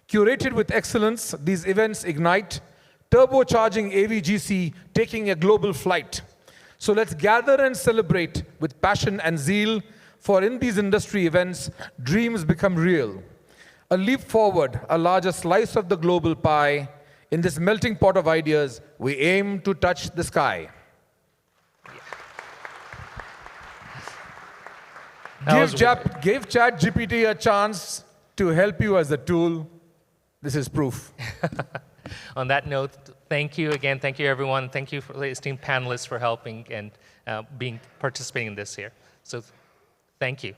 Curated with excellence, these events ignite, turbocharging AVGC, taking a global flight. So let's gather and celebrate with passion and zeal, for in these industry events, dreams become real. A leap forward, a larger slice of the global pie. In this melting pot of ideas, we aim to touch the sky. Give ChatGPT a chance to help you as a tool. This is proof. On that note, thank you again. Thank you, everyone. Thank you for the esteemed panelists for helping and participating in this here. So thank you.